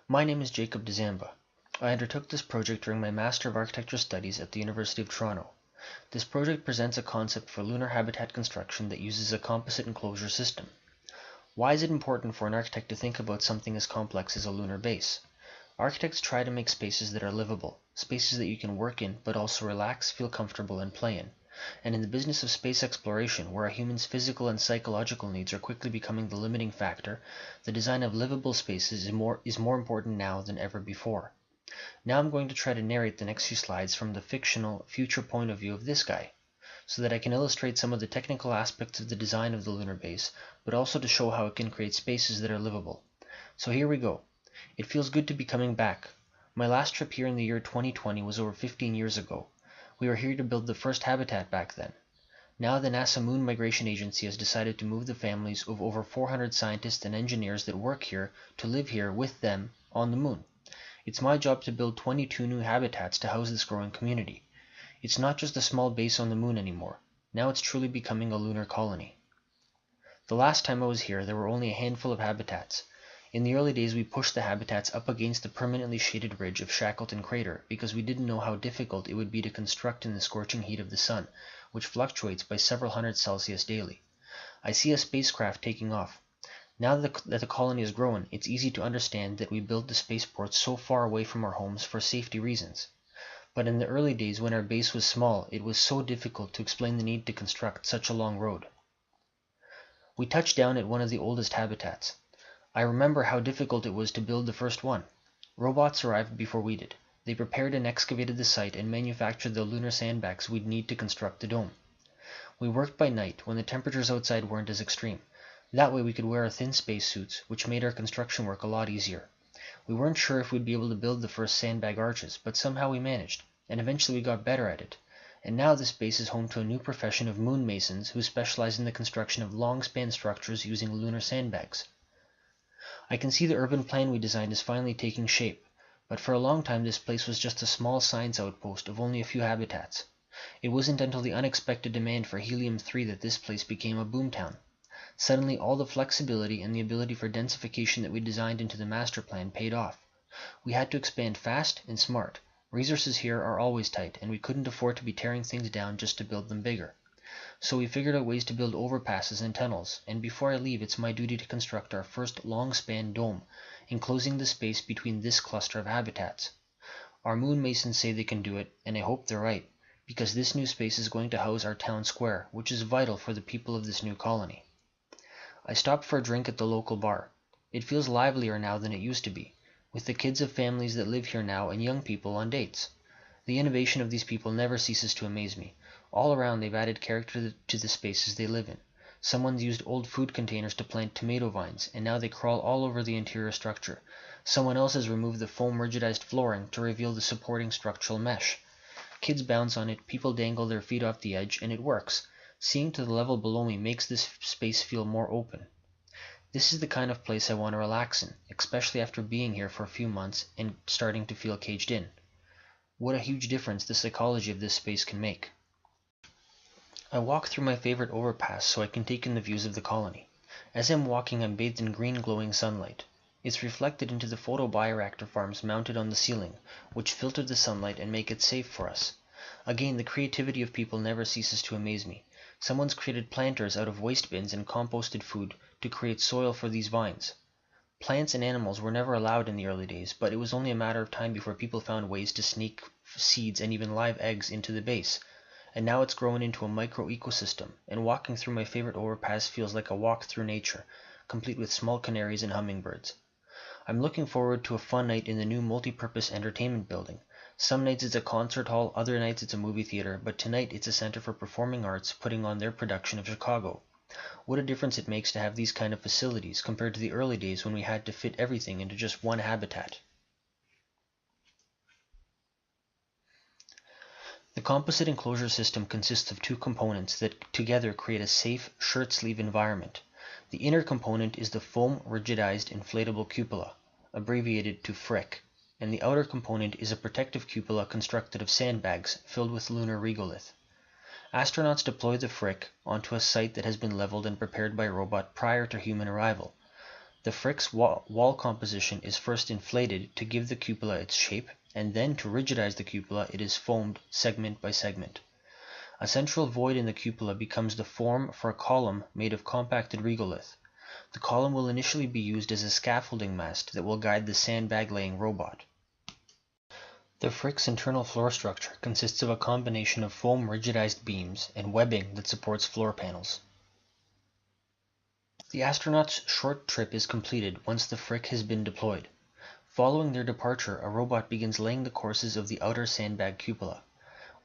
My name is Jacob Dzamba. I undertook this project during my Master of Architecture Studies at the University of Toronto. This project presents a concept for lunar habitat construction that uses a composite enclosure system. Why is it important for an architect to think about something as complex as a lunar base? Architects try to make spaces that are livable, spaces that you can work in but also relax, feel comfortable, and play in. And in the business of space exploration, where a human's physical and psychological needs are quickly becoming the limiting factor, the design of livable spaces is more important now than ever before. Now I'm going to try to narrate the next few slides from the fictional future point of view of this guy, so that I can illustrate some of the technical aspects of the design of the lunar base, but also to show how it can create spaces that are livable. So here we go. It feels good to be coming back. My last trip here in the year 2020 was over 15 years ago. We were here to build the first habitat back then. Now the NASA Moon Migration Agency has decided to move the families of over 400 scientists and engineers that work here to live here with them on the moon. It's my job to build 22 new habitats to house this growing community. It's not just a small base on the moon anymore. Now it's truly becoming a lunar colony. The last time I was here, there were only a handful of habitats. In the early days, we pushed the habitats up against the permanently shaded ridge of Shackleton Crater because we didn't know how difficult it would be to construct in the scorching heat of the sun, which fluctuates by several hundred Celsius daily. I see a spacecraft taking off. Now that the colony has grown, it's easy to understand that we built the spaceports so far away from our homes for safety reasons. But in the early days when our base was small, it was so difficult to explain the need to construct such a long road. We touched down at one of the oldest habitats. I remember how difficult it was to build the first one. Robots arrived before we did. They prepared and excavated the site and manufactured the lunar sandbags we'd need to construct the dome. We worked by night when the temperatures outside weren't as extreme. That way we could wear our thin spacesuits, which made our construction work a lot easier. We weren't sure if we'd be able to build the first sandbag arches, but somehow we managed, and eventually we got better at it. And now this base is home to a new profession of moon masons who specialize in the construction of long-span structures using lunar sandbags. I can see the urban plan we designed is finally taking shape, but for a long time this place was just a small science outpost of only a few habitats. It wasn't until the unexpected demand for helium-3 that this place became a boomtown. Suddenly all the flexibility and the ability for densification that we designed into the master plan paid off. We had to expand fast and smart. Resources here are always tight, and we couldn't afford to be tearing things down just to build them bigger. So we figured out ways to build overpasses and tunnels, and before I leave it's my duty to construct our first long-span dome, enclosing the space between this cluster of habitats. Our moon masons say they can do it, and I hope they're right, because this new space is going to house our town square, which is vital for the people of this new colony. I stopped for a drink at the local bar. It feels livelier now than it used to be, with the kids of families that live here now and young people on dates. The innovation of these people never ceases to amaze me. All around they've added character to the spaces they live in. Someone's used old food containers to plant tomato vines, and now they crawl all over the interior structure. Someone else has removed the foam rigidized flooring to reveal the supporting structural mesh. Kids bounce on it, people dangle their feet off the edge, and it works. Seeing to the level below me makes this space feel more open. This is the kind of place I want to relax in, especially after being here for a few months and starting to feel caged in. What a huge difference the psychology of this space can make. I walk through my favorite overpass so I can take in the views of the colony. As I'm walking, I'm bathed in green glowing sunlight. It's reflected into the photobioreactor farms mounted on the ceiling, which filter the sunlight and make it safe for us. Again, the creativity of people never ceases to amaze me. Someone's created planters out of waste bins and composted food to create soil for these vines. Plants and animals were never allowed in the early days, but it was only a matter of time before people found ways to sneak seeds and even live eggs into the base. And now it's grown into a micro-ecosystem, and walking through my favorite overpass feels like a walk through nature, complete with small canaries and hummingbirds. I'm looking forward to a fun night in the new multi-purpose entertainment building. Some nights it's a concert hall, other nights it's a movie theater, but tonight it's a center for performing arts putting on their production of Chicago. What a difference it makes to have these kind of facilities compared to the early days when we had to fit everything into just one habitat. The composite enclosure system consists of two components that together create a safe, shirt-sleeve environment. The inner component is the foam rigidized inflatable cupola, abbreviated to FRIC, and the outer component is a protective cupola constructed of sandbags filled with lunar regolith. Astronauts deploy the FRIC onto a site that has been leveled and prepared by a robot prior to human arrival. The frick's wall composition is first inflated to give the cupola its shape, and then to rigidize the cupola it is foamed segment by segment. A central void in the cupola becomes the form for a column made of compacted regolith. The column will initially be used as a scaffolding mast that will guide the sandbag laying robot. The frick's internal floor structure consists of a combination of foam rigidized beams and webbing that supports floor panels. The astronauts' short trip is completed once the frick has been deployed. Following their departure, a robot begins laying the courses of the outer sandbag cupola.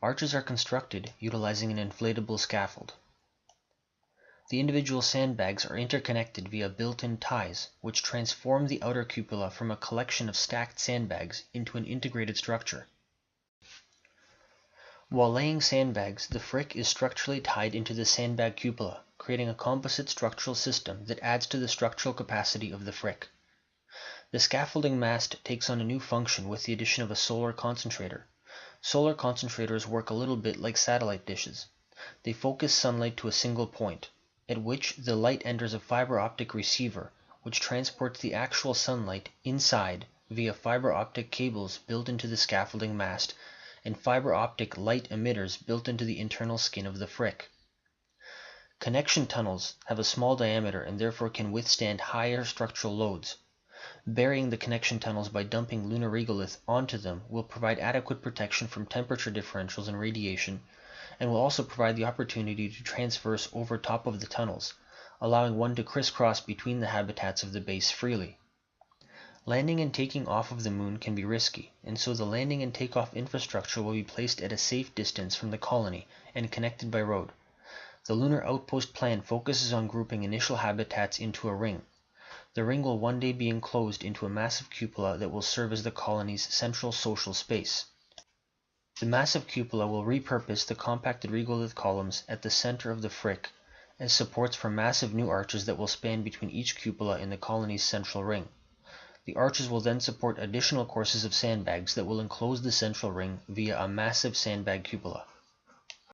Arches are constructed utilizing an inflatable scaffold. The individual sandbags are interconnected via built-in ties, which transform the outer cupola from a collection of stacked sandbags into an integrated structure. While laying sandbags, the frick is structurally tied into the sandbag cupola, creating a composite structural system that adds to the structural capacity of the frick. The scaffolding mast takes on a new function with the addition of a solar concentrator. Solar concentrators work a little bit like satellite dishes. They focus sunlight to a single point, at which the light enters a fiber optic receiver, which transports the actual sunlight inside via fiber optic cables built into the scaffolding mast and fiber optic light emitters built into the internal skin of the frick. Connection tunnels have a small diameter and therefore can withstand higher structural loads. Burying the connection tunnels by dumping lunar regolith onto them will provide adequate protection from temperature differentials and radiation, and will also provide the opportunity to transverse over top of the tunnels, allowing one to crisscross between the habitats of the base freely. Landing and taking off of the moon can be risky, and so the landing and takeoff infrastructure will be placed at a safe distance from the colony and connected by road. The lunar outpost plan focuses on grouping initial habitats into a ring. The ring will one day be enclosed into a massive cupola that will serve as the colony's central social space. The massive cupola will repurpose the compacted regolith columns at the center of the frick as supports for massive new arches that will span between each cupola in the colony's central ring. The arches will then support additional courses of sandbags that will enclose the central ring via a massive sandbag cupola.